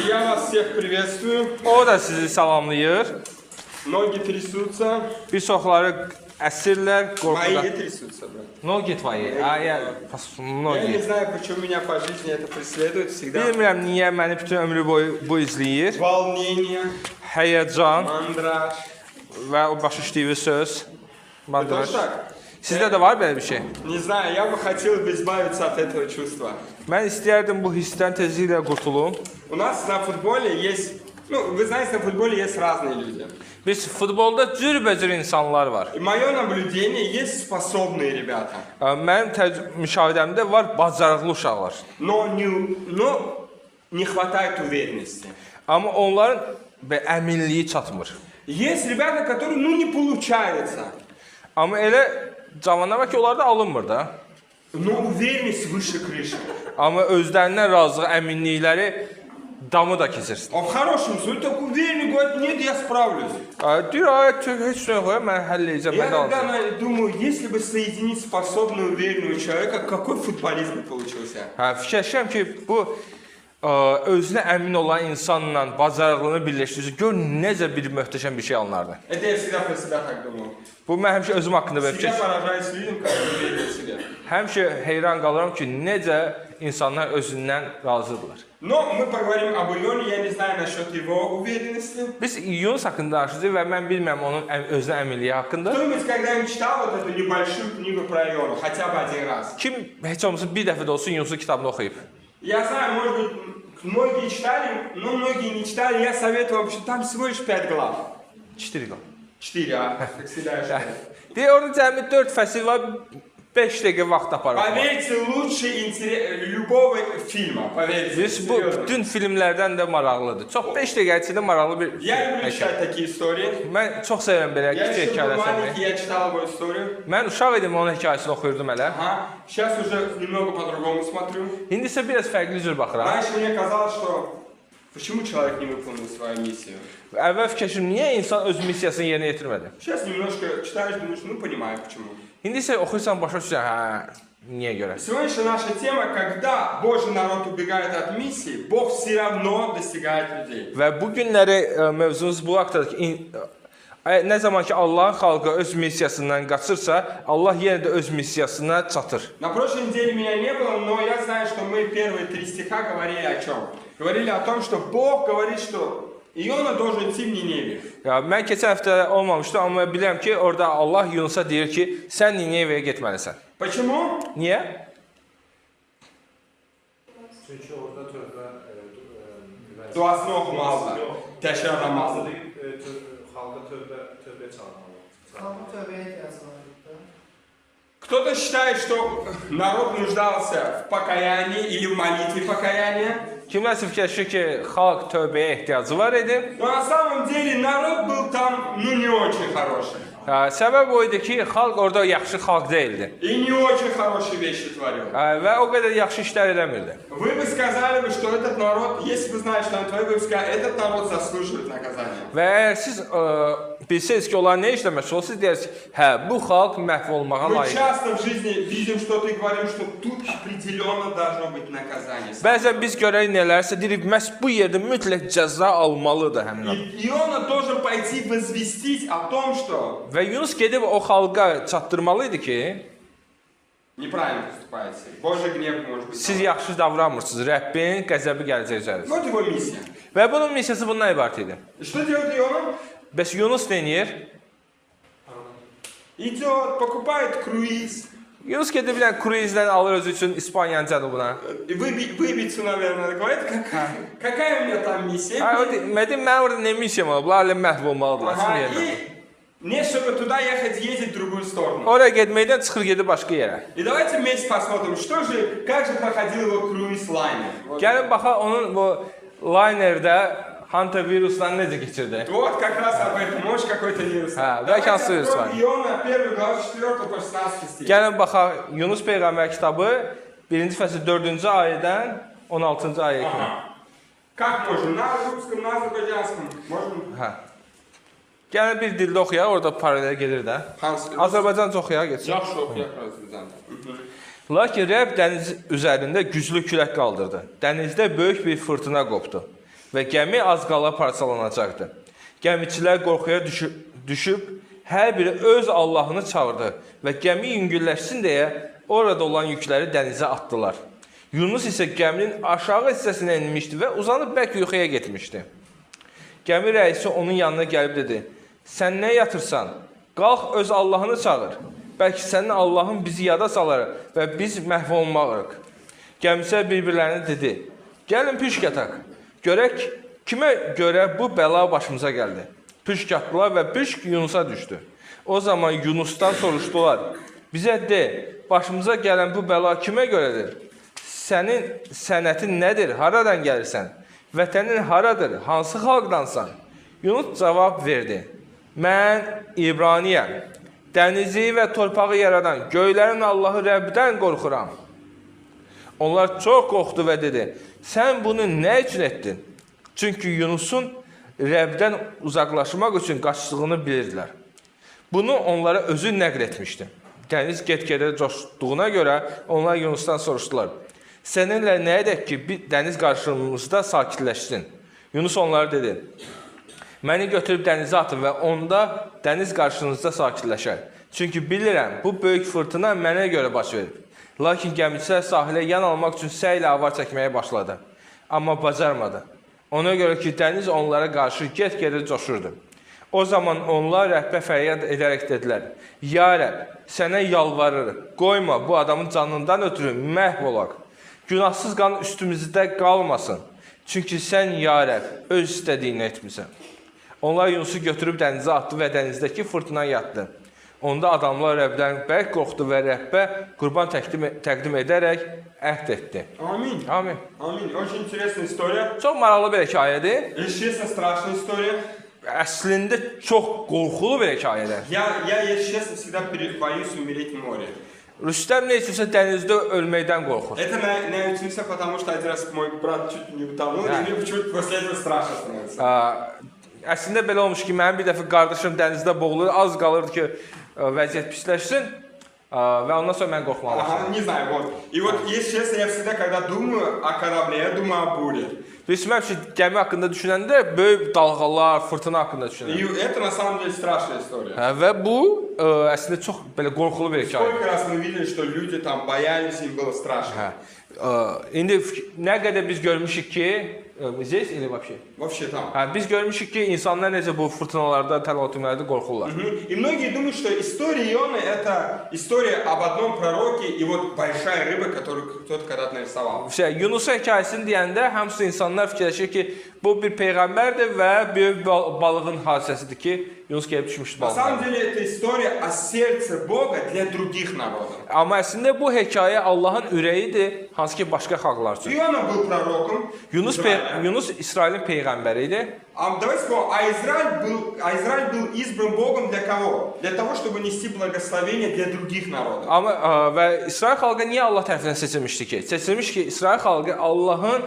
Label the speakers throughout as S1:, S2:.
S1: Я вас всех приветствую.
S2: O da sizi salamlayır.
S1: Ноги трясутся.
S2: Bir çoxları əsirlər,
S1: Мои
S2: qorxuda.
S1: не трясутся, брат.
S2: Nogi tvoyi. Ay,
S1: Я не
S2: nogi.
S1: знаю, почему меня по жизни это преследует всегда.
S2: Bilmirəm niyə məni bütün ömrü boyu bu izləyir.
S1: Волнение,
S2: Həyəcan
S1: мандраж.
S2: və o baş işləyir söz.
S1: Это
S2: Mandraj.
S1: вот так.
S2: Sizdə də var belə bir şey.
S1: Не знаю, я бы хотел бы избавиться от этого чувства.
S2: Mən istəyərdim bu hissdən tezliklə qurtulum.
S1: У нас на футболе есть... Ну, вы знаете, на футболе есть разные люди.
S2: Biz futbolda cürbəcür insanlar var.
S1: И мое наблюдение, есть способные ребята.
S2: Mənim müşahidəmdə var bacarıqlı uşaqlar.
S1: Но не hватает уверенности.
S2: Amma onların əminliyi çatmır.
S1: Есть ребята, которые, не получается.
S2: Amma elə cavanlar var ki, onlar da alınmır da.
S1: Но уверенность выше крыши.
S2: Amma özlərindən razı əminlikləri damı da keçir.
S1: Он в хорошем смысле, только уверенный, говорит, нет, я справлюсь.
S2: Deyir, ay, heç nə yox, mən həll edəcəm,
S1: Я
S2: mən də alacağım.
S1: тогда думаю, если бы соединить способного, уверенного человека, какой футболист бы получился?
S2: Fikirləşirəm ki, bu özünə əmin olan insanla bacarıqlığını birləşdirirsə, gör necə bir möhtəşəm bir şey alınardı.
S1: Это я всегда про себя так думал.
S2: Bu mən həmişə özüm haqqında belə
S1: Всегда
S2: fikir.
S1: поражаюсь людям, которые уверены в себе.
S2: Həmişə heyran qalıram ki, necə insanlar özündən razıdırlar.
S1: Но мы поговорим об Ионе, я не знаю насчет его уверенности.
S2: Biz Yunus haqqında danışacağıq və mən bilmirəm onun özünə əminliyi haqqında.
S1: Кто-нибудь когда-нибудь читал вот эту небольшую книгу про Иону, хотя бы один раз?
S2: Kim heç olmasa bir dəfə də olsun Yunusun kitabını oxuyub?
S1: Я знаю, может быть, многие читали, но многие не читали. Я советую, вообще, там всего лишь 5 глав.
S2: 4 qal.
S1: 4, как всегда.
S2: Deyir, orada cəmi 4 fəsil var, 5 dəqiqə vaxt aparır.
S1: Поверьте, лучше любого фильма, поверьте.
S2: Biz bu
S1: серьезно.
S2: bütün filmlərdən də maraqlıdır. Çox 5 dəqiqə içində maraqlı bir
S1: Я люблю читать такие истории.
S2: Mən çox sevirəm belə
S1: Я
S2: kiçik
S1: еще был
S2: hekayələri.
S1: маленький, я читал его историю.
S2: Mən uşaq idim, onun hekayəsini oxuyurdum hələ.
S1: Ага. Сейчас уже немного по-другому смотрю.
S2: İndi isə biraz fərqli cür baxıram.
S1: Раньше мне казалось, что почему человек не выполнил свою миссию.
S2: Əvvəl fikirləşirdim, niyə insan öz missiyasını yerinə yetirmədi?
S1: Сейчас немножко читаешь, думаешь, понимаю почему.
S2: İndi isə oxuyursan başa düşürsən, hə, niyə görə?
S1: Сегодняшняя наша тема, когда Божий народ убегает от миссии, Бог все равно достигает людей.
S2: Və bu günləri mövzumuz bu haqqdadır ki, nə zaman ki Allahın xalqı öz missiyasından qaçırsa, Allah yenə də öz missiyasına çatır.
S1: На прошлой неделе меня не было, но я знаю, что мы первые 3 стиха говорили о чем? Говорили о том, что Бог говорит, что Иона должен идти в Ниневию.
S2: Ya, mən keçən həftə olmamışdı, amma bilirəm ki, orada Allah Yunusa deyir ki, sən Ninevəyə getməlisən.
S1: Почему?
S2: Niyə?
S3: Çünki orada tövbə
S1: Duasını okumazlar. Təşərləmazlar.
S3: xalqa tövbəyə çağırmalı.
S4: Halkın tövbeye ihtiyacı var.
S1: Кто-то считает, что народ нуждался в покаянии или в молитве покаяния.
S2: Kimlərsə fikirləşir ki, xalq tövbəyə ehtiyacı var idi.
S1: Но на самом деле народ был там, не очень хороший.
S2: Səbəb o idi ki, xalq orada yaxşı xalq deyildi.
S1: И не очень хорошие вещи творил.
S2: Və o qədər yaxşı işlər eləmirdi.
S1: Вы бы сказали, что этот народ, если бы знали, что он твой, вы бы сказали, этот народ заслуживает наказания.
S2: Və əgər siz bilsəniz ki, onlar nə işlə məşğul, siz deyirsiniz, hə, bu xalq məhv olmağa
S1: Мы
S2: layiqdir.
S1: часто в жизни видим что-то и говорим, что тут определенно должно быть наказание.
S2: Bəzən biz görərik nələrsə, deyirik, məhz bu yerdə mütləq cəza almalıdır həmin adam.
S1: И Иона должен пойти возвестить о том, что
S2: Və Yunus gedib o xalqa çatdırmalı idi ki,
S1: неправильно поступаете. Божий гнев может быть.
S2: siz yaxşı davranmırsınız, Rəbbin qəzəbi gələcək üzərinizə.
S1: Вот его миссия.
S2: Və bunun missiyası bundan ibarət idi.
S1: И что делает Иона?
S2: Bəs Yunus nə edir?
S1: Идет, покупает круиз.
S2: Yunus gedib bir dənə kruizlə alır özü üçün İspaniyanın cənubuna.
S1: И выбиться, наверное, говорит, какая у меня там миссия?
S2: Ay, o dedim, mən orada nə missiyam var? Bunlar elə məhv olmalıdırlar.
S1: Ага,
S2: Ага,
S1: и мне, чтобы туда ехать, ездить в другую сторону.
S2: oraya getməkdən çıxır gedir başqa yerə.
S1: И давайте вместе посмотрим, как же проходил его круиз-лайнер. Вот.
S2: Gəlin baxaq onun bu linerdə hantavirusdan necə keçirdi.
S1: Вот как раз об этом, может какой-то вирус.
S2: Да,
S1: Давайте
S2: вирус
S1: откроем
S2: вами.
S1: Иона, 1 глава 4 по 16 стих.
S2: Gəlin baxaq Yunus peyğəmbər kitabı 1-ci fəsil 4-cü ayədən 16-cı ayəyə kimi.
S1: Ага. Как можно? На русском, на азербайджанском. Можно?
S2: Hə. Gəlin bir dildə oxuyaq, orada paralel gedir də.
S1: Hansı?
S2: Azərbaycanca oxuyaq, getsin.
S1: Yaxşı oxuyaq razıdan.
S2: Lakin Rəbb dəniz üzərində güclü külək qaldırdı. Dənizdə böyük bir fırtına qopdu və gəmi az qala parçalanacaqdı. Gəmiçilər qorxuya düşüb hər biri öz Allahını çağırdı və gəmi yüngülləşsin deyə orada olan yükləri dənizə atdılar. Yunus isə gəminin aşağı hissəsinə enmişdi və uzanıb bərk yuxuya getmişdi. Gəmi rəisi onun yanına gəlib dedi: "Sən nə yatırsan? Qalx öz Allahını çağır. Bəlkə sənin Allahın bizi yada salar və biz məhv olmarıq." Gəmicilər bir-birlərinə dedi: "Gəlin püşk ataq. Görək kimə görə bu bəla başımıza gəldi." Püşk atdılar və püşk Yunusa düşdü. O zaman Yunusdan soruşdular: "Bizə de, başımıza gələn bu bəla kimə görədir? Sənin sənətin nədir? Haradan gəlirsən? Vətənin haradır? Hansı xalqdansan?" Yunus cavab verdi: "Mən İbraniyəm. Dənizi və torpağı yaradan göylərin Allahı Rəbdən qorxuram." Onlar çox qorxdu və dedi: "Sən bunu nə üçün etdin?" Çünki Yunusun Rəbdən uzaqlaşmaq üçün qaçdığını bilirdilər. Bunu onlara özü nəql etmişdi. Dəniz get-gedə coşduğuna görə onlar Yunusdan soruşdular: "Səninlə nə edək ki, dəniz qarşımızda sakitləşsin?" Yunus onlara dedi: "Məni götürüb dənizə atın və onda dəniz qarşınızda sakitləşər. Çünki bilirəm, bu böyük fırtına mənə görə baş verib." Lakin gəmiçilər sahilə yan almaq üçün səylə avar çəkməyə başladı. Amma bacarmadı. Ona görə ki, dəniz onlara qarşı get-gedə coşurdu. O zaman onlar Rəbbə fəryad edərək dedilər: "Ya Rəbb, sənə yalvarırıq, qoyma bu adamın canından ötürü məhv olaq. Günahsız qan üstümüzdə qalmasın. Çünki sən, ya Rəbb, öz istədiyini etmisən." Onlar Yunusu götürüb dənizə atdı və dənizdəki fırtına yatdı. Onda adamlar Rəbdən bərk qorxdu və Rəbbə qurban təqdim edərək əhd etdi.
S1: Аминь.
S2: Amin.
S1: Аминь. Очень интересная история.
S2: Çox maraqlı bir hekayədir.
S1: Естественно, страшная история.
S2: Əslində çox qorxulu bir hekayədir.
S1: Я, если честно, всегда боюсь умереть в море.
S2: Rüstəm nə üçünsə dənizdə ölməkdən qorxur.
S1: Это научился, потому что один раз мой брат чуть не утонул, и мне почему-то после этого страшно становится.
S2: Əslində belə olmuş ki, mənim bir dəfə qardaşım dənizdə boğulur, az qalırdı ki, vəziyyət pisləşsin və ondan sonra mən qorxmağa başladım.
S1: Не знаю, вот. И вот, если честно, я всегда, когда думаю о корабле, я думаю о буре.
S2: Bilməm ki, gəmi haqqında düşünəndə böyük dalğalar, fırtına haqqında düşünürəm.
S1: И это на самом деле страшная история.
S2: Və bu əslində çox belə qorxulu bir hekayə.
S1: Сколько раз мы видели, что люди там боялись, им было страшно.
S2: İndi nə qədər biz görmüşük ki, здесь или вообще?
S1: Вообще там.
S2: Biz görmüşük ki, insanlar necə bu fırtınalarda, təlatümlərdə qorxurlar.
S1: И многие думают, что история Ионы это история об одном proroке и вот большая рыба, которую кто-то когда-то нарисовал.
S2: Yunus hekayəsini deyəndə hamısı insanlar fikirləşir ki, bu bir peyğəmbərdir və böyük balığın hadisəsidir ki, Yunus gəlib düşmüşdü
S1: На
S2: balığa.
S1: самом деле это история о сердце Бога для других народов.
S2: Amma əslində bu hekayə Allahın ürəyidir, hansı ki başqa xalqlar üçün.
S1: Иона был пророком.
S2: Yunus İsrailin peyğəmbəri idi.
S1: Давайте вспомним, Израиль был избран Богом для кого? Для того, чтобы нести благословение для других народов.
S2: Amma və İsrail xalqı niyə Allah tərəfindən seçilmişdi ki? Seçilmiş ki, İsrail xalqı Allahın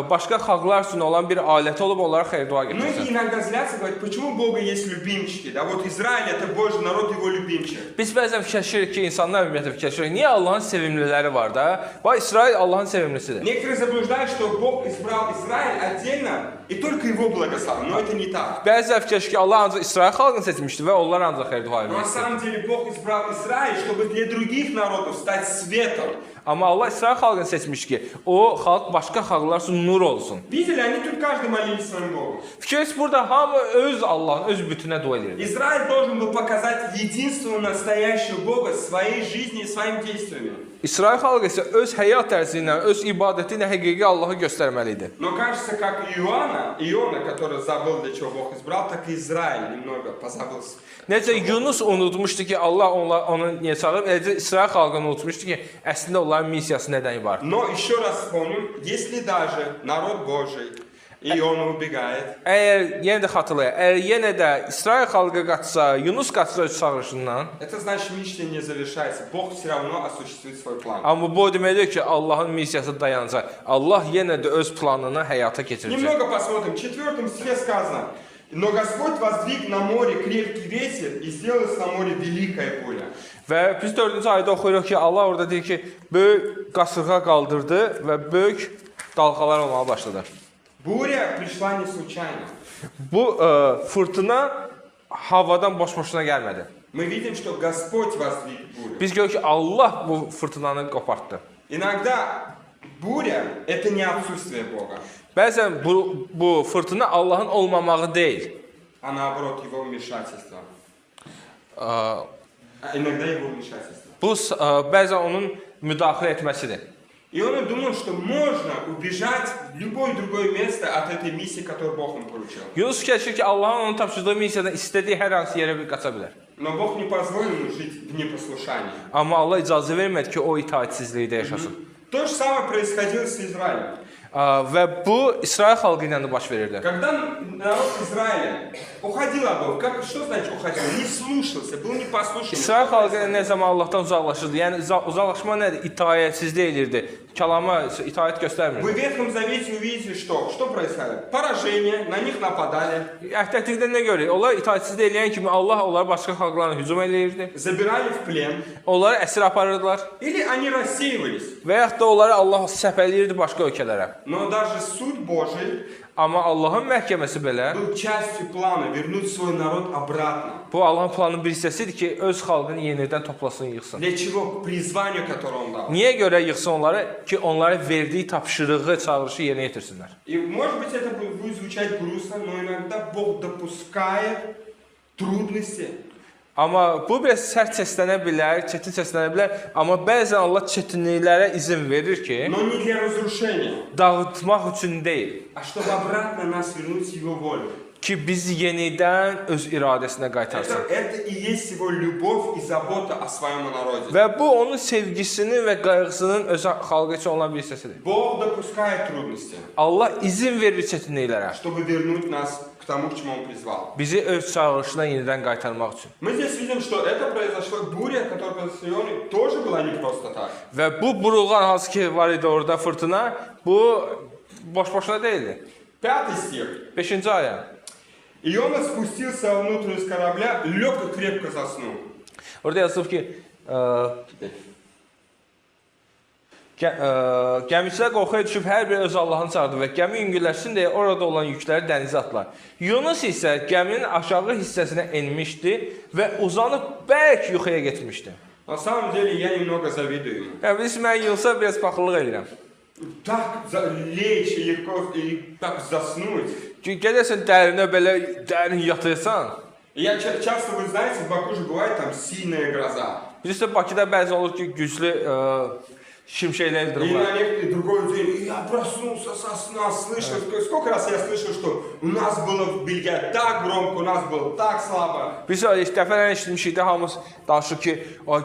S2: başqa xalqlar üçün olan bir aləti olub onlara xeyir-dua
S1: Многие
S2: gətirsin.
S1: иногда злятся, говорят, почему у Бога есть любимчики? Да вот Израиль это Божий народ, его любимчик.
S2: Biz bəzən fikirləşirik ki, insanlar ümumiyyətlə fikirləşirik, niyə Allahın sevimliləri var da? Bax, İsrail Allahın sevimlisidir.
S1: Некоторые заблуждают, что Бог избрал Израиль отдельно и только его благословил, но это не так.
S2: Bəzilər fikirləşir ki, Allah ancaq İsrail xalqını seçmişdi və onlar ancaq xeyir-dua
S1: Но на
S2: edirdi.
S1: самом деле Бог избрал Израиль, чтобы для других народов стать светом.
S2: Amma Allah İsrail xalqını seçmiş ki, o xalq başqa xalqlar üçün nur olsun.
S1: Видели, они тут каждый молились своему Богу.
S2: Fikirləş burada hamı öz Allahın, öz bütünə dua edir.
S1: Израиль должен был показать единство настоящего Бога своей жизнью и своими действиями.
S2: İsrail xalqı isə öz həyat tərzi ilə, öz ibadəti ilə həqiqi Allahı göstərməli idi.
S1: Но кажется, как Иона, который забыл, для чего Бог избрал, так и Израиль немного позабылся.
S2: Necə Yunus unutmuşdu ki, Allah onu niyə çağırıb, eləcə İsrail xalqını unutmuşdu ki, əslində onların missiyası nədən ibarət.
S1: Но еще раз вспомним, если даже народ Божий, и он убегает,
S2: Əgər yenə də xatırlayaq, əgər yenə də İsrail xalqı qaçsa, Yunus qaçsa öz çağırışından,
S1: это значит миссия не завершается. Бог все равно осуществит свой план.
S2: amma bu o deməkdir ki, Allahın missiyası dayanacaq. Allah yenə də öz planını həyata keçirəcək.
S1: Немного посмотрим. В 4 стихе сказано, Но Господь воздвиг на море крепкий ветер и сделалось на море великая буря.
S2: Və biz 4-cü ayda oxuyuruq ki, Allah orada deyir ki, böyük qasırğa qaldırdı və böyük dalğalar olmağa başladı.
S1: Буря пришла не случайно.
S2: Bu fırtına havadan boş-boşuna gəlmədi.
S1: Мы видим, что Господь воздвиг бурю.
S2: Biz görürük ki, Allah bu fırtınanı qopartdı.
S1: Иногда буря – это не отсутствие Бога,
S2: Bəzən bu fırtına Allahın olmamağı deyil.
S1: а наоборот Его вмешательство.
S2: Ə,
S1: А иногда Его вмешательство.
S2: Bu bəzən onun müdaxilə etməsidir.
S1: И он думал, что можно убежать в любое другое место от этой миссии, которую Бог ему поручил.
S2: Yunus fikirləşir ki, Allahın onun tapşırdığı missiyadan istədiyi hər hansı yerə bir qaça bilər.
S1: Но Бог не позволил ему жить в непослушании.
S2: Amma Allah icazə vermədi ki, o itaatsizlikdə yaşasın.
S1: То же самое происходило с Израилем.
S2: Və bu İsrail xalqı ilə də baş verirdi.
S1: Когда народ Израиля уходил от Бога, что значит уходил? Не слушался, был непослушен.
S2: İsrail xalqı nə zaman Allahdan uzaqlaşırdı? Yəni uzaqlaşma nədir? İtaətsizlik elirdi. Kəlama itaət
S1: Вы
S2: göstərmirdi.
S1: в Ветхом Завете увидите, что происходило? Поражение, на них нападали,
S2: Əhdətlikdə nə görürük? Onlar itaətsizlik eləyən kimi Allah onları başqa xalqlara hücum eləyirdi.
S1: забирали в плен,
S2: Onları əsir aparırdılar
S1: или они рассеивались.
S2: və yaxud da onları Allah səpələyirdi başqa ölkələrə.
S1: Но даже суд Божий
S2: Amma Allahın məhkəməsi belə
S1: был частью плана вернуть свой народ обратно.
S2: bu Allahın planının bir hissəsidir ki, öz xalqını yenidən toplasın, yığsın.
S1: Для чего? К призванию, которое он дал.
S2: Niyə görə yığsın onları? Ki, onlara verdiyi tapşırığı, çağırışı yerinə yetirsinlər.
S1: И может быть это будет звучать грустно, но иногда Бог допускает трудности.
S2: Amma bu biraz sərt səslənə bilər, çətin səslənə bilər. Amma bəzən Allah çətinliklərə izin verir ki,
S1: Но не для разрушения,
S2: dağıtmaq üçün deyil.
S1: а чтобы обратно нас вернуть в Его волю.
S2: Ki, bizi yenidən öz iradəsinə qaytarsın.
S1: Это и есть Его любовь и забота о своем народе.
S2: Və bu onun sevgisinin və qayğısının öz xalqı üçün olan bir hissəsidir.
S1: Бог допускает трудности,
S2: Allah izin verir çətinliklərə.
S1: чтобы вернуть нас к тому, к чему Он призвал.
S2: Bizi öz çağırışına yenidən qaytarmaq üçün.
S1: Мы здесь видим, что это произошло, буря, которая произошла в Сионе, тоже была не просто так.
S2: Və bu burulğan hansı ki var idi orada fırtına, bu boş-boşuna deyildi.
S1: 5 стих.
S2: 5-ci ayə.
S1: Иона спустился во внутренность корабля, лег и крепко заснул.
S2: Orada yazılıb ki, gəmiçilər qorxuya düşüb hər biri öz Allahını çağırdı və gəmi yüngülləşsin deyə orada olan yükləri dənizə atdılar. Yunus isə gəminin aşağı hissəsinə enmişdi və uzanıb bərk yuxuya getmişdi.
S1: На самом деле я немного завидую ему.
S2: Yəni, biz mən Yunusa biraz paxıllıq edirəm.
S1: Так лечь и легко, и так заснуть.
S2: Çünki gəlirsən dərinə belə dərin yatırsan.
S1: Часто, вы знаете, в Баку же бывает там сильная гроза.
S2: Bizdə Bakıda bəzən olur ki, güclü şimşəklər
S1: И
S2: yıldırımlar.
S1: на некоторый другой день я проснулся со сна, слышал, сколько раз я слышал, что у нас было в Бельгии так громко, у нас было так слабо.
S2: Biz dəfələrlə eşitmişik də hamımız danışır ki,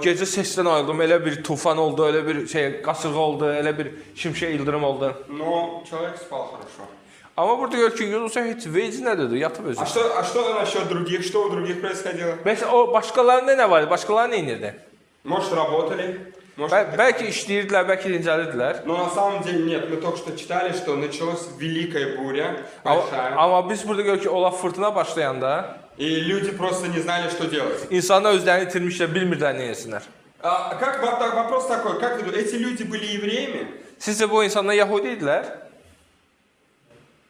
S2: gecə səsdən ayıldım, elə bir tufan oldu, elə bir qasırğa oldu, elə bir şimşək yıldırım oldu.
S1: Но человек spal хорошо.
S2: Amma burada gör ki, Yunusa heç vecə nə dedi, yatıb özü.
S1: А что насчет других? Что у других происходило?
S2: Məsələn, o başqalarında nə var idi? Başqaları nə edirdi?
S1: Может, работали? Может,
S2: Bəlkə işləyirdilər, bəlkə dincəlirdilər.
S1: но на самом деле нет. Мы только что читали, что началась великая буря, большая.
S2: Amma biz burada gör ki, ola fırtına başlayanda
S1: И люди просто не знали, что делать.
S2: insanlar özlərini itirmişlər, bilmirdilər nə etsinlər.
S1: Вопрос такой, как вы думаете, эти люди были евреями?
S2: Sizcə bu insanlar Yahudi idilər?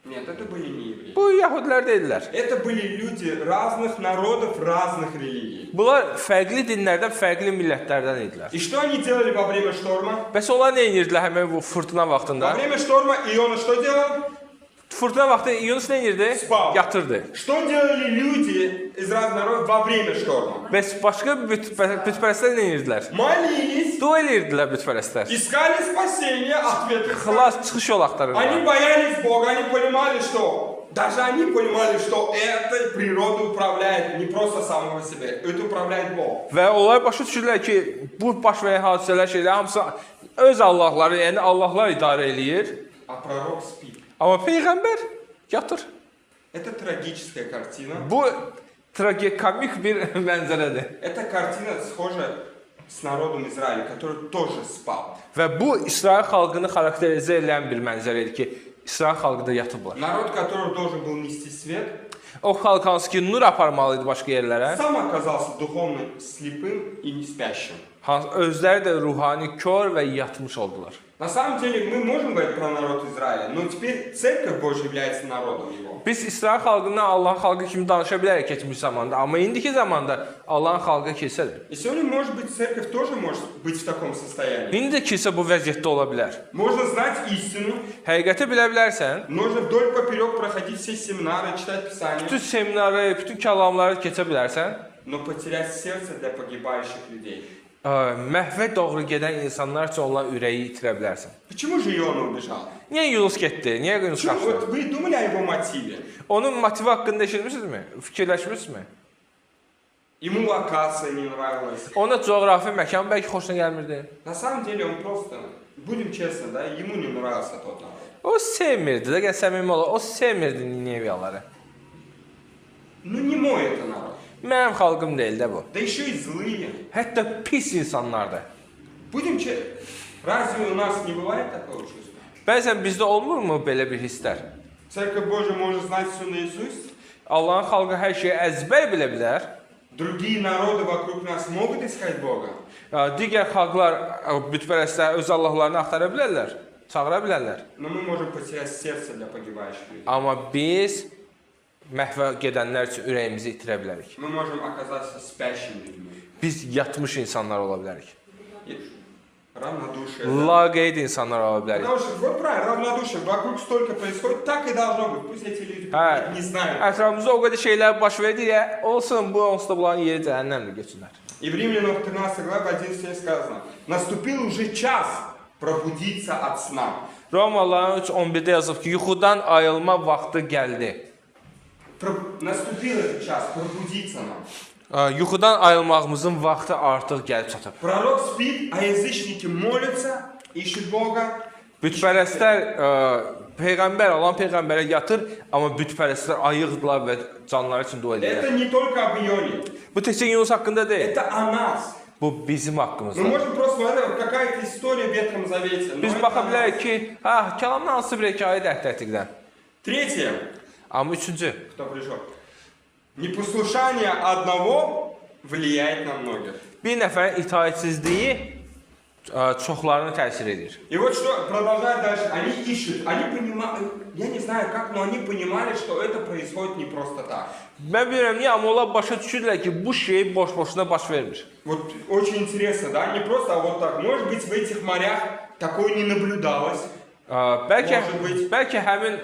S1: Нет, это были не евреи.
S2: Bu Yahudilər deyillər.
S1: Это были люди разных народов, разных религий.
S2: Bunlar fərqli dinlərdən, fərqli millətlərdən idilər.
S1: И что они делали во время шторма?
S2: Bəs onlar nə edirdilər həmin bu fırtına
S1: Во
S2: vaxtında?
S1: время шторма Иона что делал?
S2: Fırtına vaxtı Yunus nə edirdi?
S1: Spal.
S2: Yatırdı.
S1: Что делали люди из разных народов во время шторма?
S2: Bəs başqa bütpərəstlər nə edirdilər?
S1: Молились,
S2: Dua edirdilər bütpərəstlər.
S1: искали спасения, ответы.
S2: Xilas, çıxış yol
S1: Они
S2: axtarırdılar.
S1: боялись Бога, они понимали, что даже они понимали, что это природа управляет не просто самого себя, это управляет Бог.
S2: Və onlar başa düşürlər ki, bu baş verən hadisələr şeylər hamısı öz Allahları, yəni Allahlar idarə eləyir.
S1: А пророк спит.
S2: Amma peyğəmbər yatır.
S1: Это трагическая картина.
S2: Bu tragikomik bir mənzərədir.
S1: Эта картина схожа с народом Израиля, который тоже спал.
S2: Və bu İsrail xalqını xarakterizə edən bir mənzərə idi ki, İsrail xalqı da yatıblar.
S1: Народ, который должен был нести свет,
S2: O xalq hansı ki nur aparmalı idi başqa yerlərə,
S1: сам оказался духовно слепым и не спящим.
S2: özləri də ruhani kör və yatmış oldular.
S1: На самом деле мы можем говорить про народ Израиля, но теперь Церковь Божья является народом его.
S2: Biz İsrail xalqından Allahın xalqı kimi danışa bilərik keçmiş zamanda, amma indiki zamanda Allahın xalqı kilsədir.
S1: И сегодня, может быть, Церковь тоже может быть в таком состоянии.
S2: İndi də kilsə bu vəziyyətdə ola bilər.
S1: Можно знать истину,
S2: Həqiqəti bilə bilərsən,
S1: нужно вдоль поперек проходить все семинары, читать Писание,
S2: bütün seminarı, bütün kəlamları keçə bilərsən,
S1: но потерять сердце для погибающих людей.
S2: məhvə doğru gedən insanlar üçün olan ürəyi itirə bilərsən.
S1: Почему же Иона убежал?
S2: Niyə Yunus getdi? Niyə Yunus
S1: Почему?
S2: qaçdı?
S1: Вот вы думали о его мотиве?
S2: Onun motivi haqqında eşitmisinizmi? Fikirləşmisinizmi?
S1: Ему локация не нравилась.
S2: Ona coğrafi məkan bəlkə xoşuna gəlmirdi.
S1: На самом деле он просто, будем честны, да, ему не нравился тот народ.
S2: O sevmirdi də, gəl səmimi olaq, o sevmirdi Nineviyaları.
S1: Ну не mой это народ.
S2: Mənim xalqım deyil də bu.
S1: Да еще и злые.
S2: Hətta pis insanlardır.
S1: Будем честны. Разве у нас не бывает такого чувства?
S2: Bəzən bizdə olmurmu belə bir hisslər?
S1: Церковь Божья может знать все наизусть.
S2: Allahın xalqı hər şeyi əzbər bilə bilər.
S1: Другие народы вокруг нас могут искать Бога.
S2: Digər xalqlar, bütpərəstlər öz Allahlarını axtara bilərlər, çağıra bilərlər.
S1: Но мы можем потерять сердце для погибающих людей.
S2: Amma biz məhvə gedənlər üçün ürəyimizi itirə bilərik.
S1: Мы можем оказаться спящими людьми.
S2: Biz yatmış insanlar ola bilərik.
S1: И равнодушие. Да?
S2: Laqeyd insanlar ola bilərik.
S1: Потому что, вот правильно, равнодушие. Вокруг столько происходит, так и должно быть. Пусть эти люди
S2: Hə,
S1: не знают.
S2: ətrafımızda o qədər şeylər baş verir deyə, olsun bu onsuz da bunların yeri cəhənnəmdir keçsinlər.
S1: И в Римлянам 13 главе 11 сказано: наступил уже час пробудиться от сна.
S2: Romalıların 3:11-də yazıb ki, yuxudan ayılma vaxtı gəldi.
S1: Наступил этот час пробудиться нам.
S2: Yuxudan ayılmağımızın vaxtı artıq gəlib çatıb.
S1: Пророк спит, а язычники молятся, ищут Бога.
S2: Bütpərəstlər peyğəmbər olan peyğəmbərə yatır, amma bütpərəstlər ayıqdılar və canları üçün dua edirlər.
S1: Это не только об Ионе,
S2: Bu təkcə Yunus haqqında deyil.
S1: это о нас.
S2: Bu bizim
S1: Мы
S2: haqqımızdır.
S1: можем просто смотреть, какая-то история в Ветхом Завете. но
S2: Biz
S1: это
S2: baxa
S1: о нас.
S2: bilərik ki, kəlamdan hansı bir hekayə dəhtəkdən.
S1: Третье,
S2: Amma üçüncü,
S1: кто пришел. Непослушание одного влияет на многих.
S2: bir nəfərin itaətsizliyi çoxlarını təsir edir.
S1: И вот что продолжает дальше. Они ищут, они понимают, я не знаю как, но они понимали, что это происходит не просто так.
S2: Mən bilmirəm niyə, amma onlar başa düşürlər ki, bu şey boş-boşuna baş vermir.
S1: Вот очень интересно, да, не просто, а вот так. Может быть, в этих морях такое не наблюдалось.
S2: Bəlkə həmin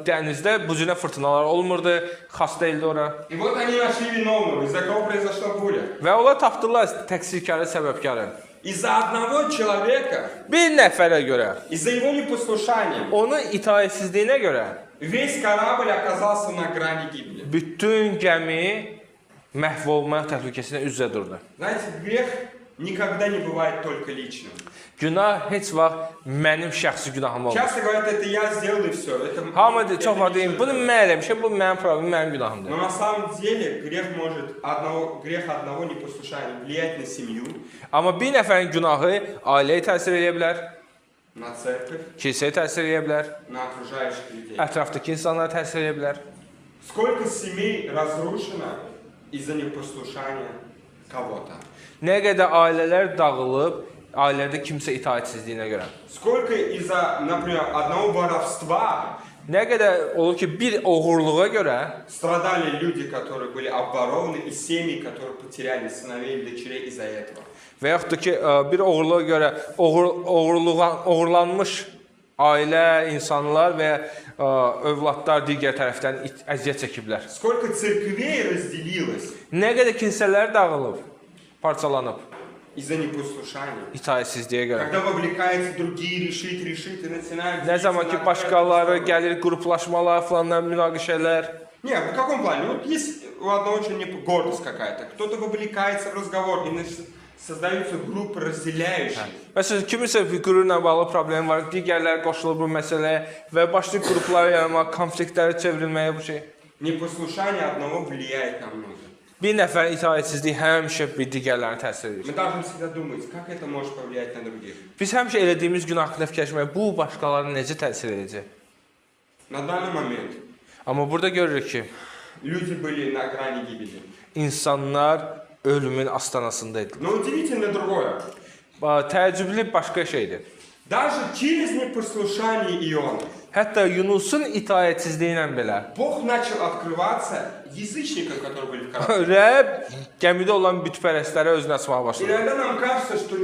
S2: dənizdə bu cürə fırtınalar olmurdu, xas deyildi ora.
S1: И вот они нашли виновного, из-за кого произошла буря.
S2: Və onlar tapdılar təqsirkarı, səbəbkarı.
S1: Из-за одного человека,
S2: Bir nəfərə görə,
S1: из-за его непослушания,
S2: onun itaətsizliyinə görə
S1: весь корабль оказался на грани гибели.
S2: bütün gəmi məhv olma təhlükəsinə üz-üzə durdu.
S1: Знаете, грех никогда не бывает только личным.
S2: Günah heç vaxt mənim şəxsi günahım olmur.
S1: Часто говорят, это я сделал и все.
S2: Hamı çox vaxt deyir, bunu mən eləmişəm, bu mənim problemim, mənim günahımdır.
S1: Но на самом деле грех одного непослушания влиять на семью,
S2: Amma bir nəfərin günahı ailəyə təsir edə bilər,
S1: на церковь,
S2: kilsəyə təsir edə bilər,
S1: на окружающих людей.
S2: ətrafdakı insanlara təsir edə bilər.
S1: Сколько семей разрушено из-за непослушания кого-то.
S2: Nə qədər ailələr dağılıb, ailədə kimsə itaətsizliyinə görə.
S1: Сколько из-за, например, одного воровства
S2: Nə qədər olur ki, bir oğurluğa görə
S1: страдали люди, которые были обворованы, и семьи, которые потеряли сыновей или дочерей из-за этого.
S2: və yaxud da ki, bir oğurluğa görə oğurlanmış ailə, insanlar və övladlar digər tərəfdən əziyyət çəkiblər.
S1: Сколько церквей разделилось
S2: Nə qədər kilsələr dağılıb, parçalanıb
S1: из-за непослушания.
S2: itaətsizliyə görə.
S1: Когда вовлекаются другие, решить, и начинают...
S2: Nə zaman ki, başqaları gəlir, qruplaşmalar, falanlar, münaqişələr.
S1: Не, в каком плане? Вот есть у одного очень гордость какая-то. Кто-то вовлекается в разговор, и создаются группы разделяющие.
S2: Məsələn, kimisə qürurla bağlı problem var, digərləri qoşulur bu məsələyə və başqa qruplar yaratmaq, konfliktlərə çevrilməyə bu şey.
S1: Непослушание одного влияет на многих.
S2: Bir nəfərin itaətsizliyi həmişə bir digərlərini təsir edir.
S1: Мы должны всегда думать, как это может повлиять на других.
S2: Biz həmişə elədiyimiz günah haqqında fikirləşmək, bu başqalarına necə təsir edəcək?
S1: На данный момент
S2: Amma burada görürük ki,
S1: люди были на грани гибели.
S2: insanlar ölümün astanasındaydılar.
S1: Но удивительно другое.
S2: Təəccüblü başqa şeydir.
S1: Даже через непослушание Иона
S2: Hətta Yunusun itaətsizliyi ilə belə
S1: Бог начал открываться язычникам, которые были в корабле.
S2: Rəbb gəmidə olan bütpərəstlərə özünü açmağa başladı.
S1: Иногда нам кажется, что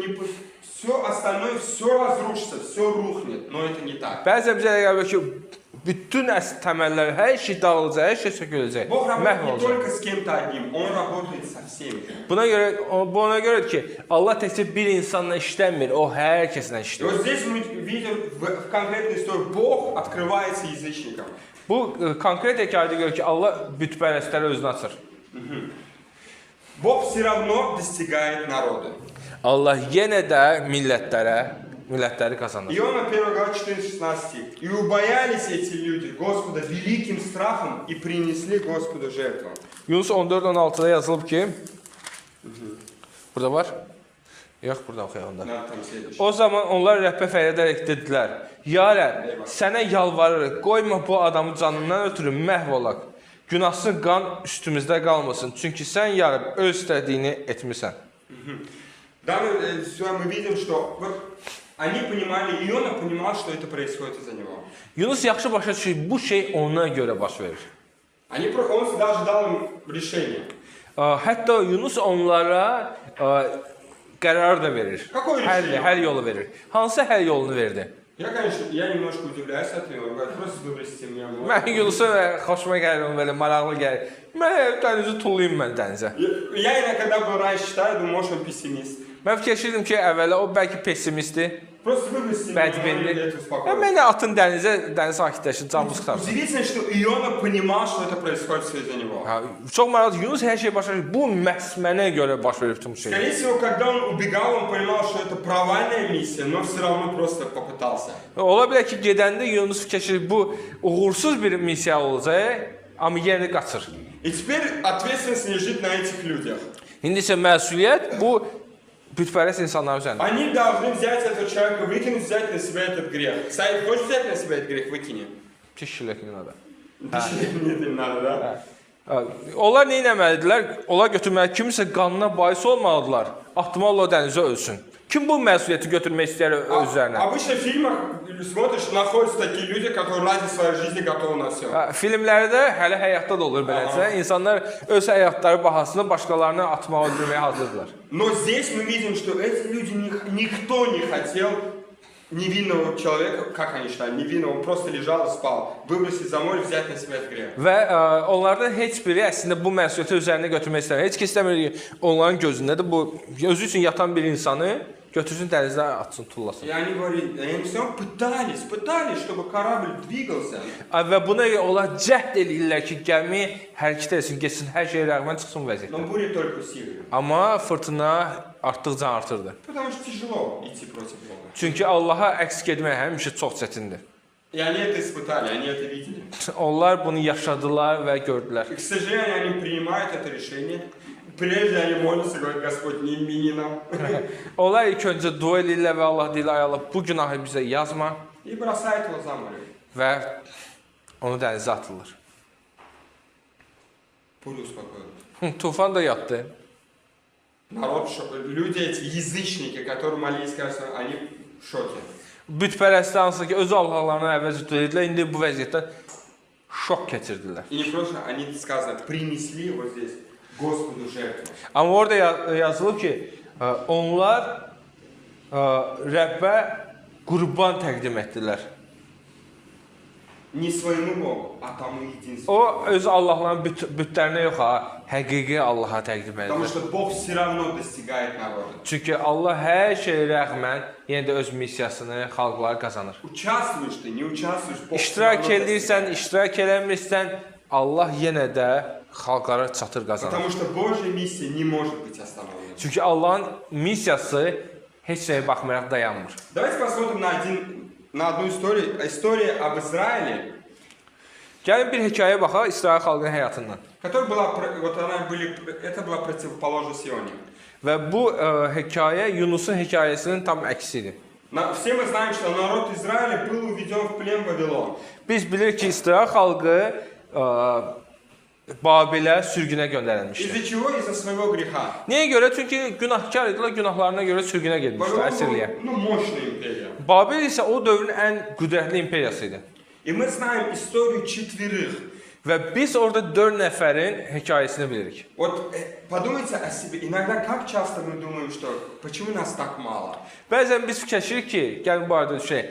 S1: все остальное, все разрушится, все рухнет, но это не так.
S2: Bəzən bizə elə gəlir ki, bütün təməllər, hər şey dağılacaq, hər şey söküləcək,
S1: Бог
S2: məhv
S1: работает не
S2: olacaq.
S1: только с кем-то одним, Он работает со всеми.
S2: Buna görədir ki, Allah təkcə bir insanla işləmir, o hər kəslə
S1: И
S2: işləyir.
S1: вот здесь мы видим в конкретной истории, Бог открывается язычникам.
S2: Bu konkret hekayədə görür ki, Allah bütpərəstlərə özünü açır.
S1: Бог все равно достигает народа.
S2: Allah yenə də millətləri qazanır.
S1: Иоанна 1 глава 14-16 стих. «И убоялись эти люди Господа великим страхом и принесли Господу жертву».
S2: Yunus 14-16-da yazılıb ki, burada var? Yox, burada oxuyaq onda.
S1: Надо там следующее.
S2: O zaman onlar Rəbbə fəryad edərək dedilər: "Ya Rəbb, sənə yalvarırıq, qoyma bu adamı canından ötürü məhv olaq. Günahsız qan üstümüzdə qalmasın, çünki sən yarıb öz istədiyini etmisən."
S1: Да, мы видим, что вот они понимали, Иона понимал, что это происходит из-за него.
S2: Yunus yaxşı başa düşür, bu şey ona görə baş verir.
S1: Он даже дал им решение.
S2: Hətta Yunus onlara qərar da verir.
S1: Какое решение?
S2: Həll yolu verir. Hansı həll yolunu verdi?
S1: Я немножко удивляюсь от этого. Он говорит, просто выбросите меня в море.
S2: Mən Yunusa xoşuma gəlir, onun belə maraqlı gəlir. Mən dənizi tullayım mən dənizə.
S1: Я иногда был раньше считаю, думаю, может он пессимист.
S2: Mən fikirləşirdim ki, əvvəla o bəlkə pessimistdir,
S1: Просто выбросите меня в море,
S2: bədbindir.
S1: и это успокоит.
S2: Mənə atın dənizə, dəniz sakitləşsin, canımız qurtarsın.
S1: Удивительно, что Иона понимал, что это происходит все из-за него.
S2: Çox maraqlı. Yunus hər şey başa düşür. Bu məhz mənə görə baş verir bütün şey.
S1: Скорее всего, когда он убегал, он понимал, что это провальная миссия, но все равно просто попытался.
S2: Ola bilər ki, gedəndə Yunus fikirləşir, bu uğursuz bir missiya olacaq, amma yenə də qaçır.
S1: И теперь ответственность лежит на этих людях.
S2: İndi isə məsuliyyət bu bütpərəst insanların üzərində.
S1: Они должны взять этого человека, выкинуть, взять на себя этот грех. Сайт, хочешь взять на себя этот грех, выкини.
S2: Kişilik nədir?
S1: Мне это не надо, да?
S2: Onlar nə etməlidirlər? Onlar götürməli, kimsə qanına bais olmalıdırlar. Atmalı o dənizə ölsün. Kim bu məsuliyyəti götürmək istəyir öz üzərinə?
S1: Обычно в фильмах смотришь, находятся такие люди, которые ради своей жизни готовы на все.
S2: Filmlərdə hələ həyatda da olur beləsə, insanlar öz həyatları bahasına başqalarını atmağa, öldürməyə hazırdırlar.
S1: Но здесь мы видим, что эти люди, никто не хотел невинного человека, как они считают, невинного, он просто лежал и спал, выбросить за море, взять на себя этот грех.
S2: Və onlardan heç biri əslində bu məsuliyyəti özlərinə götürmək istəmir. Heç kəs istəmir ki, onların gözündə də bu özü üçün yatan bir insanı götürsün dənizdə atsın, tullasın.
S1: И они говорили, они все равно пытались, чтобы корабль двигался.
S2: Və buna görə onlar cəhd eləyirlər ki, gəmi hərəkət etsin, getsin, hər şeyə rəğmən çıxsın vəziyyətdən.
S1: Но буря только усиливалась.
S2: Amma fırtına artdıqca artırdı.
S1: Потому что тяжело идти против Бога.
S2: Çünki Allaha əks getmək həmişə çox çətindir.
S1: И они это испытали, они это видели.
S2: Onlar bunu yaşadılar və gördülər.
S1: И, к сожалению, они принимают это решение. Прежде они молятся, говорят, Господь, не имени нам.
S2: Onlar ilk öncə dua edirlər və Allah deyir, ay Allah, bu günahı bizə yazma
S1: И бросают его за море.
S2: və onu dənizə atırlar.
S1: Буря успокоилась.
S2: Tufan da yatdı.
S1: Народ, люди эти, язычники, которые молились, кажется, они в шоке.
S2: Bütpərəstlər hansı ki, öz Allahlarına əvəz etdilər, indi bu vəziyyətdən şok keçirdilər.
S1: И не просто, они, сказано, принесли вот здесь Господу жертву.
S2: Amma orada yazılıb ki, onlar Rəbbə qurban təqdim etdilər.
S1: Не своему Богу, а тому единственному.
S2: O öz Allahların bütlərinə yox ha, həqiqi Allaha təqdim
S1: Потому
S2: edir.
S1: что Бог все равно достигает народа.
S2: Çünki Allah hər şeyə rəğmən yenə də öz missiyasını xalqlara qazanır.
S1: Участвуешь ты, не участвуешь, Бог всё
S2: İştirak
S1: равно
S2: edirsən,
S1: достигает.
S2: iştirak eləmirsən, Allah yenə də xalqlara çatır qazanır.
S1: Потому что Божья миссия не может быть остановлена.
S2: Çünki Allahın missiyası heç nəyə baxmayaraq dayanmır.
S1: Давайте посмотрим на одну историю. История об Израиле,
S2: Gəlin bir hekayəyə baxaq İsrail xalqının həyatından.
S1: которая была, это была противоположность Ионе.
S2: Və bu hekayə Yunusun hekayəsinin tam əksidir.
S1: Все мы знаем, что народ Израиля был уведен в плен в Вавилон.
S2: Biz bilirik ki, İsrail xalqı Babilə sürgünə göndərilmişdi.
S1: Из-за чего? Из-за своего греха.
S2: Niyə görə? Çünki günahkar idilər, günahlarına görə sürgünə getmişdi,
S1: Вавилон
S2: əsirliyə.
S1: был, мощная империя.
S2: Babil isə o dövrün ən qüdrətli imperiyası idi.
S1: И мы знаем историю четверых.
S2: Və biz orada 4 nəfərin hekayəsini bilirik.
S1: Вот подумайте о себе. Иногда как часто мы думаем, что почему нас так мало?
S2: Bəzən biz fikirləşirik ki, gəlin bu arada düşək,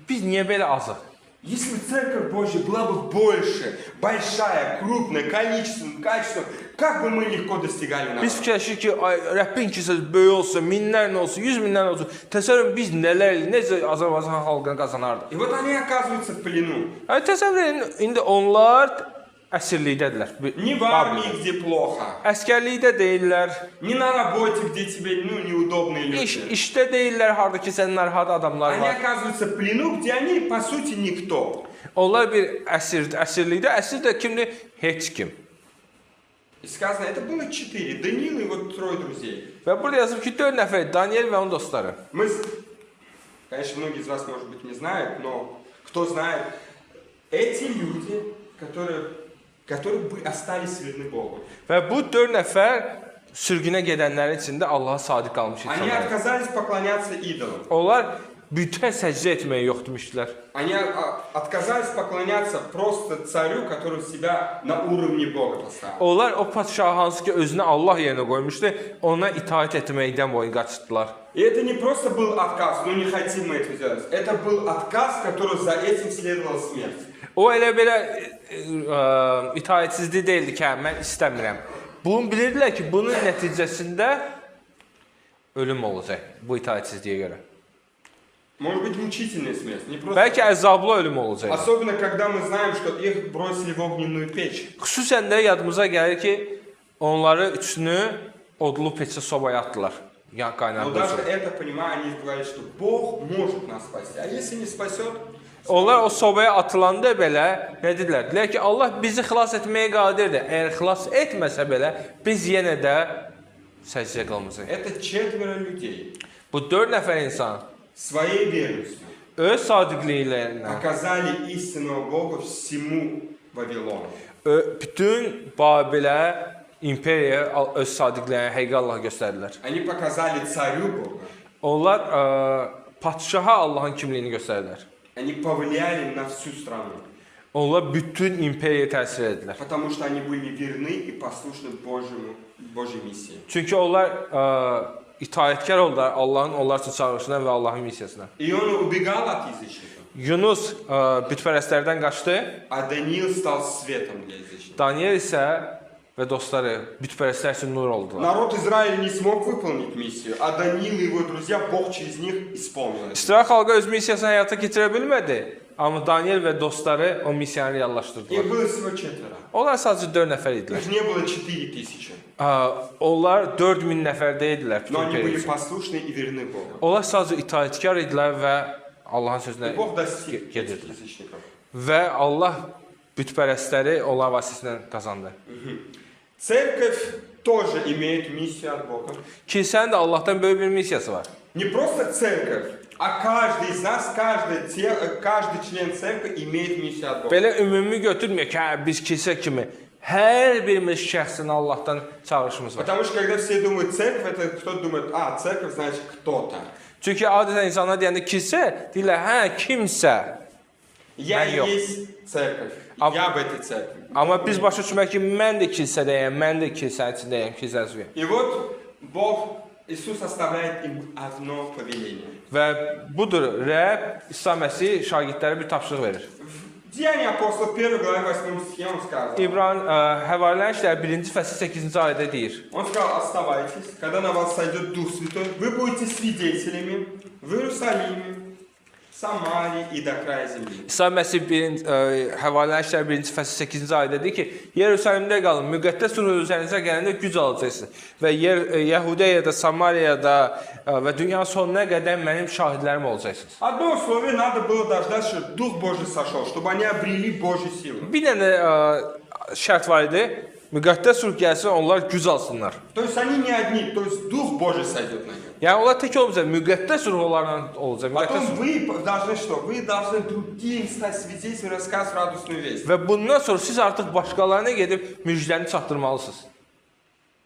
S2: biz niyə belə azıq?
S1: Если бы Церковь Божья была бы больше, большая, крупная, количественно, качественно, как бы мы легко достигали
S2: Biz
S1: нас?
S2: fikirləşirik ki, ay, Rəbbin kilsəsi böyük olsun, minlərlə olsun, 100 minlərlə olsun. Təsəvvür biz necə Azərbaycan xalqını qazanardıq.
S1: И вот они оказываются в плену.
S2: Yəni təsəvvür edin, indi onlar əsirlikdədirlər.
S1: Не в армии, где плохо,
S2: Əskərlikdə deyirlər,
S1: не на работе, где тебе неудобные
S2: iş,
S1: люди.
S2: işdə deyirlər, harda ki sən narahat adamlar
S1: Они
S2: var.
S1: оказываются в плену, где они, по сути, никто.
S2: Onlar bir əsirlikdə, əsir də kimdir? Heç kim.
S1: И сказано, это было 4, Даниил и вот 3 друзей.
S2: Və burada yazıb ki, 4 nəfər, Daniel və onun dostları.
S1: Конечно, многие из вас, может быть, не знают, но кто знает, эти люди, которые остались верны Богу.
S2: Və bu 4 nəfər sürgünə gedənlərin içində Allaha sadiq qalmış
S1: Они
S2: insanlar.
S1: отказались поклоняться идолам.
S2: Onlar bütə səcdə etməyə yox demişdilər.
S1: Они отказались поклоняться просто царю, который себя на уровне Бога поставил.
S2: Onlar o padşahı hansı ki özünü Allah yerinə qoymuşdu, ona itaat etməkdən boyun qaçırtdılar.
S1: И это не просто был отказ, ну не хотим мы это делать. Это был отказ, который за этим следовала смерть.
S2: O elə belə itaətsizlik deyildi ki, mən istəmirəm. Bunu bilirdilər ki, bunun nəticəsində ölüm olacaq bu itaətsizliyə görə.
S1: Может быть, мучительная смерть. Не просто...
S2: Bəlkə əzablı ölüm olacaq.
S1: Особенно, когда мы знаем, что их бросили в огненную печь.
S2: Xüsusən də yadımıza gəlir ki, onları üçünü odlu peçə sobaya atdılar.
S1: Но
S2: Qaynatdılar.
S1: даже это, понимая, они говорят, что Бог может нас спасти. А если не спасет,
S2: Onlar o sobaya atılanda belə nə dedilər? Dedilər ki, Allah bizi xilas etməyə qadirdir. Əgər xilas etməsə belə, biz yenə də səcdə qılmışıq.
S1: это 4 людей
S2: Bu 4 nəfər insan
S1: своей verностью
S2: öz sadiqliklərindən
S1: оказали истинного Бога всему Вавилону.
S2: bütün Babilə, imperiyaya öz sadiqliklərini həqiqi Allaha göstərdilər.
S1: Они показали царю Бога.
S2: Onlar padşaha Allahın kimliyini göstərdilər.
S1: Они повлияли на всю страну.
S2: Onlar bütün imperiyaya təsir etdilər.
S1: Потому что они были верны и послушны Божьей миссии.
S2: Çünki onlar itaətkar oldular Allahın onlar üçün çağırışına və Allahın missiyasına.
S1: Иона убегал от язычников,
S2: Yunus bütpərəstlərdən qaçdı.
S1: а Даниил стал светом для язычников.
S2: Daniel isə və dostları bütpərəstlər üçün nur oldular.
S1: Народ Израиля не смог выполнить миссию, а Даниил и его друзья, Бог через них исполнил это.
S2: İsrail xalqı öz missiyasını həyata keçirə bilmədi, amma Daniel və dostları o missiyanı reallaşdırdılar.
S1: Их было всего 4.
S2: Onlar sadəcə 4 nəfər idilər.
S1: Их же не было 4000.
S2: Onlar 4000 nəfərdə idilər
S1: Но
S2: bütün
S1: они были
S2: imperiya.
S1: послушны и верны Богу.
S2: Onlar sadəcə itaətkar idilər və Allahın
S1: И
S2: sözünə
S1: Бог достиг этих
S2: gedirdilər.
S1: язычников.
S2: Və Allah bütpərəstləri onlar vasitəsilə qazandı.
S1: Церковь тоже имеет миссию от Бога.
S2: Kilsənin də Allahdan böyük bir missiyası var.
S1: Не просто церковь, а каждый из нас, каждый член церкви имеет миссию от Бога.
S2: Belə ümumi götürməyək ki, hə, biz kilsə kimi hər birimiz şəxsin Allahdan çağırışımız var.
S1: Потому что когда все думают церковь, это кто-то думает, церковь значит кто-то.
S2: Çünki adətən insanlar deyəndə kilsə, deyirlər, hə, kimsə.
S1: Я
S2: Ben yok.
S1: есть церковь, я в этой церкви.
S2: Amma biz başa düşmək ki, mən də kilsədəyəm, mən də kilsənin içindəyəm, kilsə üzvüyəm.
S1: И вот Бог, Иисус оставляет им одно повеление.
S2: Və budur, Rəbb İsa Məsih şagirdlərə bir tapşırıq verir.
S1: В Деяния апостолов 1 главе 8 стихе он сказал.
S2: İbran Həvarilər işləri 1-ci fəsil 8-ci ayədə deyir.
S1: Он сказал, оставайтесь, когда на вас сойдет Дух Святой, вы будете свидетелями в Иерусалиме, Samari и до края земли.
S2: İsa Məsih Həvarilər işləri 1-ci fəsil 8-ci ayədə deyir ki, Yerusəlimdə qalın, müqəddəs ruh üzərinizə gələndə güc alacaqsınız və Yəhudiyada, Samariyada və dünyanın sonuna qədər mənim şahidlərim olacaqsınız.
S1: Одно условие надо было дождаться, что Дух Божий сошел, чтобы они обрели Божью силу.
S2: Bir dənə şərt var idi. Müqəddəs ruh gəlsin, onlar güc alsınlar.
S1: То есть они не одни, то есть Дух Божий сойдет на них.
S2: Yəni onlar tək olmayacaq, müqəddəs ruh onlarla olacaq. Müqəddəs
S1: Потом
S2: ruh.
S1: вы должны что? Вы должны другим стать свидетелями, рассказывать радостную весть.
S2: Və bundan sonra siz artıq başqalarına gedib müjdəni çatdırmalısınız.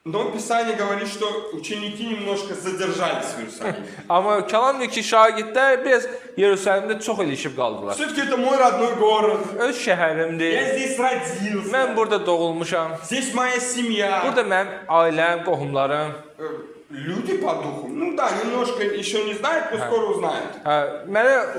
S1: Но Писание говорит, что ученики немножко задержались в Иерусалиме.
S2: Amma kəlam deyir ki, şagirdlər biraz Yerusəlimdə çox ilişib qaldılar.
S1: Все-таки это мой родной город.
S2: Öz şəhərimdir.
S1: Я здесь родился.
S2: Mən burada doğulmuşam.
S1: Здесь моя семья.
S2: Burada mənim ailəm, qohumlarım.
S1: Люди по духу. Ну да, немножко еще не знают, но скоро узнают.
S2: Mənə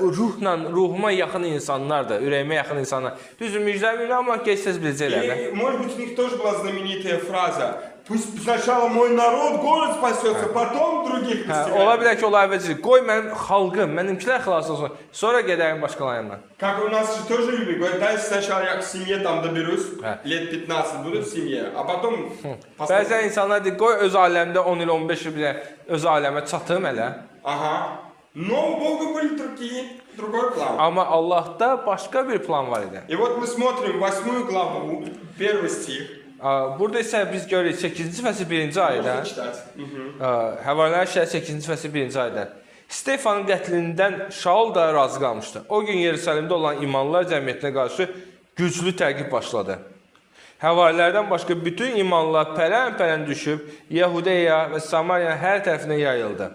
S2: ruhuma yaxın insanlardır, ürəyimə yaxın insanlar. Düzdür, müjdə bilmirəm, amma keçsəz biləcəklər də.
S1: И, может быть, у них тоже была знаменитая фраза. Пусть сначала мой народ, город спасется, потом других
S2: Ola
S1: достигает.
S2: bilər ki, onlar əvvəlcə qoy mənim xalqım, mənimkilər xilas olsun, sonra gedərim başqalarına.
S1: Как у нас же тоже любят. Говорят, дай сначала я к семье там доберусь, лет 15 буду в семье, а потом...
S2: Bəzən insanlar deyir, qoy öz ailəmdə 10 il, 15 il bile öz ailəmə çatım elə.
S1: Ага. Но у Бога были другой план.
S2: Amma Allahda başqa bir plan var idi.
S1: И вот мы смотрим 8 главу, 1 стих.
S2: Burada isə biz görürük 8-ci fəsil 1-ci ayədə.
S1: Можно читать.
S2: Həvarilər şəhər 8-ci fəsil 1-ci ayədə. Stefanın qətlindən Şaul da razı qalmışdı. O gün Yerusəlimdə olan imanlılar cəmiyyətinə qarşı güclü təqib başladı. Həvarilərdən başqa bütün imanlılar pərən-pərən düşüb Yahudiya və Samariyanın hər tərəfinə yayıldı.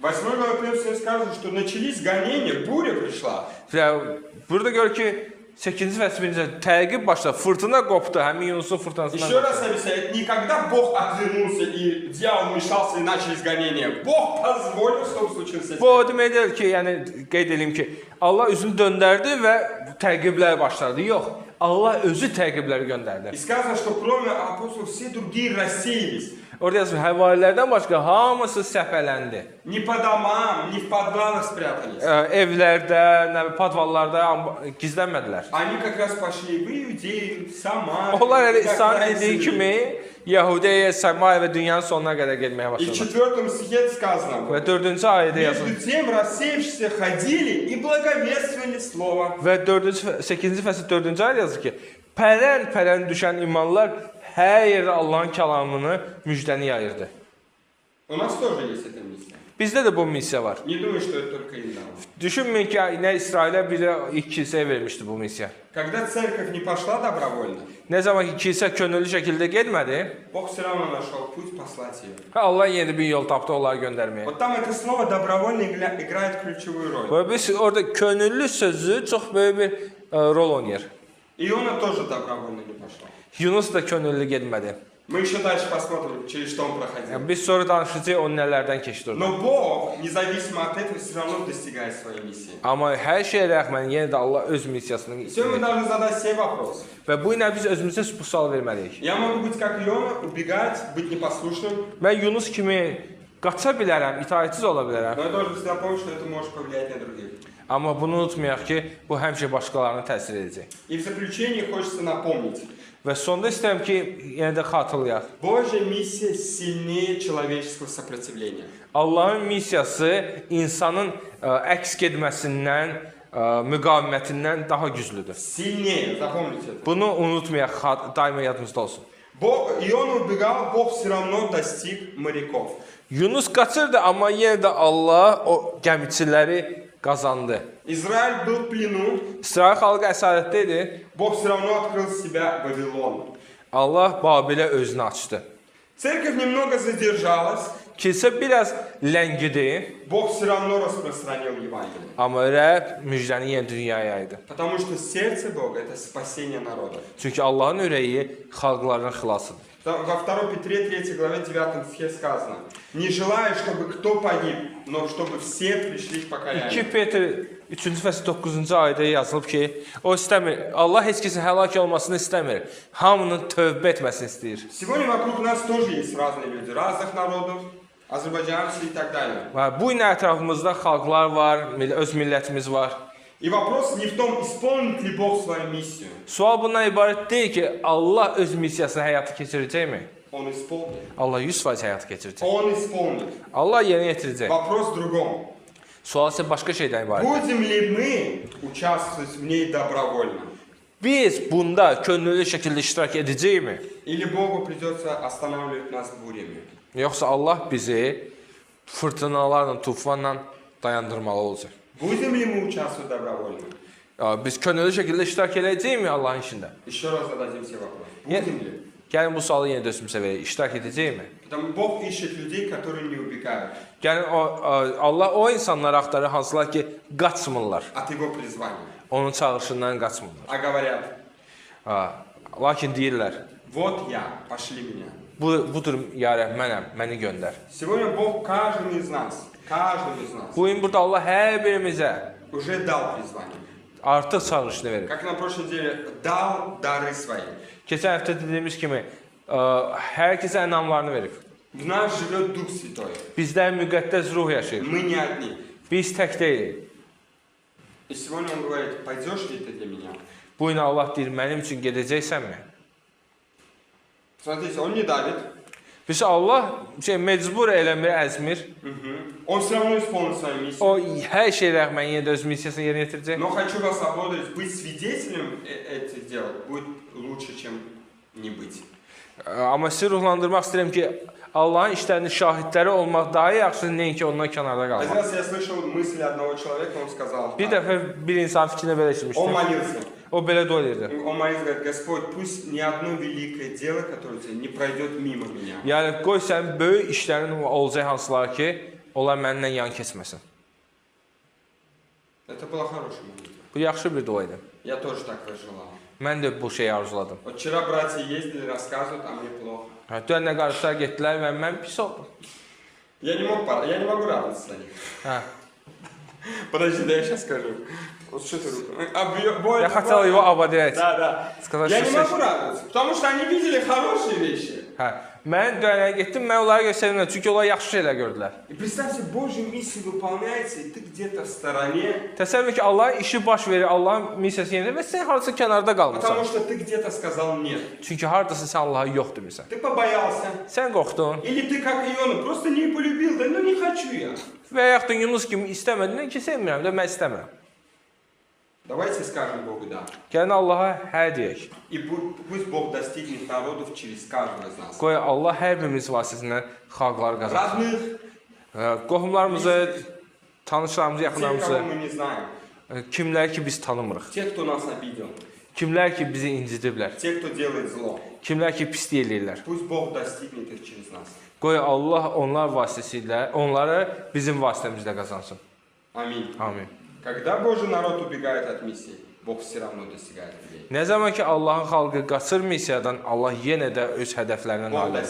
S1: 8 глава 1 стих сказано, что начались гонения, буря пришла.
S2: Və burada görür ki 8-ci fəsil 1-ci ayədə təqib başladı. Fırtına qopdu, həmin Yunusun fırtınasından.
S1: Еще раз объясняю, не когда Бог отвернулся и дьявол вмешался и начались гонения. Бог позволил, чтобы случился.
S2: Bu o demək deyil ki, yəni qeyd edeyim ki, Allah üzünü döndərdi və təqiblər başladı. Yox, Allah özü təqibləri göndərdi.
S1: И сказано, что кроме апостолов все другие рассеялись.
S2: Orada yazılır, həvarilərdən başqa hamısı səpələndi.
S1: Не по домам, не в подвалах спрятались.
S2: Evlərdə, nə bilim, podvallarda gizlənmədilər.
S1: Они как раз пошли в Иудею, в Самарию.
S2: Onlar elə
S1: как
S2: İsa'nın
S1: раз
S2: dediyi
S1: и-
S2: kimi Yahudiya, Samariya və dünyanın sonuna qədər getməyə
S1: И в
S2: başladılar.
S1: 4 стихе сказано.
S2: Və 4-cü ayədə yazılır.
S1: Между тем рассеявшиеся ходили и благовествовали слово.
S2: Və 8-ci fəsil 4-cü ayədə yazır ki, pərən-pərən düşən imanlar hər yerdə Allahın kəlamını, müjdəni yayırdı.
S1: У нас тоже есть эта миссия.
S2: Bizdə də bu missiya var.
S1: Не думаю, что это только им дано.
S2: Düşünməyin ki, nə İsrailə, bir də ilk kilsəyə vermişdi bu missiya.
S1: Когда церковь не пошла добровольно,
S2: Nə zaman ki, kilsə könüllü şəkildə getmədi,
S1: Бог все равно нашел путь послать ее.
S2: Allah yeni bir yol tapdı onları göndərməyə.
S1: Вот там это слово добровольно играет ключевую rol.
S2: Və biz orada könüllü sözü çox böyük bir rol oynayır.
S1: Иона тоже добровольно не пошла.
S2: Yunus da könüllü getmədi.
S1: Мы еще дальше посмотрим, через что он проходил.
S2: Yəni, biz sonra danışacağıq onun nələrdən keçdi orada.
S1: Но Бог, независимо от этого, все равно достигает своей миссии.
S2: Amma hər şeyə rəğmən yenə də Allah öz missiyasını
S1: Сегодня мы
S2: icra
S1: должны задать себе вопрос.
S2: və bu ilə biz özümüzə bu sual verməliyik.
S1: Я могу быть как Иона, убегать, быть непослушным,
S2: Mən Yunus kimi qaça bilərəm, itaətsiz ola bilərəm.
S1: но я должен всегда помнить, что это может повлиять на других.
S2: Amma bunu unutmayaq ki, bu həmişə başqalarına təsir edəcək.
S1: И в заключение хочется напомнить.
S2: Və sonda istəyirəm ki, yenə də xatırlayaq.
S1: Божья миссия сильнее человеческого сопротивления.
S2: Allahın missiyası insanın əks getməsindən, müqavimətindən daha güclüdür.
S1: Сильнее, запомните это.
S2: Bunu unutmayaq, daima yadımızda olsun.
S1: Иона убегал, Бог все равно достиг моряков.
S2: Yunus qaçırdı, amma yenə də Allah o gəmiçiləri qazandı.
S1: Израиль был в плену,
S2: İsrail xalqı əsarətdə idi.
S1: Бог все равно открыл себя Вавилону.
S2: Allah Babilə özünü açdı.
S1: Церковь немного задержалась,
S2: Kilsə biraz ləngidi,
S1: Бог все равно распространил Евангелие.
S2: amma Rəbb müjdəni yenə dünyaya yaydı.
S1: Потому что сердце Бога – это спасение народа.
S2: Çünki Allahın ürəyi xalqların xilasıdır.
S1: Во 2 Петре 3 главе 9 стихе сказано: «Не желаю, чтобы кто погиб, но чтобы все пришли к
S2: 2
S1: покаянию».
S2: Petr 3-cü fəsil 9-cu ayədə yazılıb ki, o istəmir, Allah heç kəsin həlak olmasını istəmir. Hamının tövbə etməsini istəyir.
S1: Сегодня вокруг нас тоже есть разные люди, разных народов, азербайджанцы и так далее.
S2: Və bu gün ətrafımızda xalqlar var, öz millətimiz var.
S1: И вопрос не в том, исполнит ли Бог свою миссию.
S2: Sual bundan ibarət deyil ki, Allah öz missiyasını həyata keçirəcəkmi?
S1: Он исполнит.
S2: Allah 100% həyata keçirəcək.
S1: Он исполнит.
S2: Allah yerinə yetirəcək.
S1: Вопрос в другом.
S2: Sual isə başqa şeydən ibarət.
S1: Будем ли мы участвовать в ней добровольно?
S2: Biz bunda könüllü şəkildə iştirak edəcəyikmi?
S1: Или Богу придется останавливать нас бурями?
S2: Yoxsa Allah bizi fırtınalarla, tufanla dayandırmalı olacaq?
S1: Будем ли мы участвовать добровольно?
S2: Biz könüllü şəkildə iştirak edəcəyikmi Allahın işində?
S1: Еще раз зададим все вопросы.
S2: Нет.
S1: Будем ли?
S2: Gəlin bu sualı yenə də özümüzə verək. İştirak edəcəyikmi?
S1: Потому что Бог ищет людей, которые не убегают
S2: Gəlin Allah o insanları axtarır hansılar ki, qaçmırlar.
S1: от Его призвания,
S2: Onun çağırışından qaçmırlar.
S1: а говорят:
S2: Lakin deyirlər,
S1: вот я, пошли меня.
S2: budur ya Rəbb, mənəm, məni göndər.
S1: Сегодня Бог каждому из нас
S2: Bu gün burada Allah hər birimizə
S1: уже dal призвание.
S2: artıq çağırışını verir.
S1: Как на прошлой неделе дал дары свои.
S2: Keçən həftə dediyimiz kimi, hər kəsə ənamlarını verib.
S1: В нас живет Дух Святой.
S2: Bizdə müqəddəs ruh yaşayır.
S1: Мы не одни.
S2: Biz tək deyilik.
S1: И сегодня Он говорит: пойдешь ли ты для меня?
S2: Bu gün Allah deyir, mənim üçün gedəcəksənmi?
S1: Смотрите, Он не давит.
S2: Biz Allah mecbur eləmir, əzmir.
S1: Он все равно исполнит свою миссию.
S2: O hər şey rəğmən yenə də öz missiyasını yerinə yetirəcək.
S1: Но хочу вас ободрить, быть свидетелем этих дел будет лучше, чем не быть.
S2: Amma sizi ruhlandırmaq istəyirəm ki, Allahın işlərinin şahidləri olmaq daha yaxşıdır, nəinki ondan kənarda
S1: Один
S2: qalmaq.
S1: раз я слышал мысль одного человека, он сказал:
S2: Bir dəfə bir insan fikrinə belə
S1: он
S2: eşitmişdim.
S1: молился.
S2: O belə dua edirdi.
S1: Он молился, говорит: Господь, пусть ни одно великое дело, которое у тебя, не пройдет mimo меня.
S2: Yəni qoy sən böyük işlərin olacaq hansılar ki, onlar məndən yan keçməsin.
S1: Это была хорошая молитва.
S2: Bu yaxşı bir dua idi.
S1: Я тоже так желал.
S2: Mən də bu şeyi arzuladım.
S1: Вот вчера братья ездили, рассказывают, а мне плохо.
S2: Dönə qardaşlar getdilər və mən pis oldum.
S1: Я не могу радоваться за них.
S2: Hə.
S1: Подожди, да я сейчас скажу. Вот что ты руку?
S2: Я хотел его ободрять.
S1: Да.
S2: Сказать,
S1: Я
S2: что
S1: не могу радоваться, потому что они видели хорошие вещи.
S2: Hə. Mən dönə getdim, mən onları göstərdim, çünki onlar yaxşı şeylər gördülər.
S1: И представьте, Божья миссия выполняется, и ты где-то в стороне,
S2: Təsəvvür ki, Allah işi baş verir, Allahın missiyası yerinə və sən harasa kənarda qalmısan.
S1: потому что ты где-то сказал нет.
S2: Çünki hardasa sən Allaha yox demirsən.
S1: Ты побоялся.
S2: Sən qorxdun
S1: Или ты как Иона, просто не полюбил, да ну не хочу я.
S2: və yaxud da Yunus kimi istəmədin ki, sevmirəm də mən istəmirəm.
S1: Давайте скажем Богу да.
S2: Gəlin Allaha hə deyək.
S1: И пусть Бог достигнет народов через каждого из нас.
S2: Qoy Allah hər birimiz vasitəsilə xalqları qazansın.
S1: Родных,
S2: Qohumlarımızı, tanışlarımızı,
S1: тех,
S2: yaxınlarımızı,
S1: кого мы не знаем.
S2: kimlər ki biz tanımırıq,
S1: Тех, кто нас обидел.
S2: kimlər ki bizi incidiblər,
S1: Тех, кто делает зло.
S2: kimlər ki pis deyirlər.
S1: Пусть Бог достигнет их через нас.
S2: Qoy Allah onlar vasitəsilə onları bizim vasitəmizlə qazansın.
S1: Аминь.
S2: Amin.
S1: Когда Божий народ убегает от миссии, Бог все равно достигает людей.
S2: Nə zaman ki Allahın xalqı qaçır missiyadan, Allah yenə də öz hədəflərinə nail
S1: Бог
S2: olur.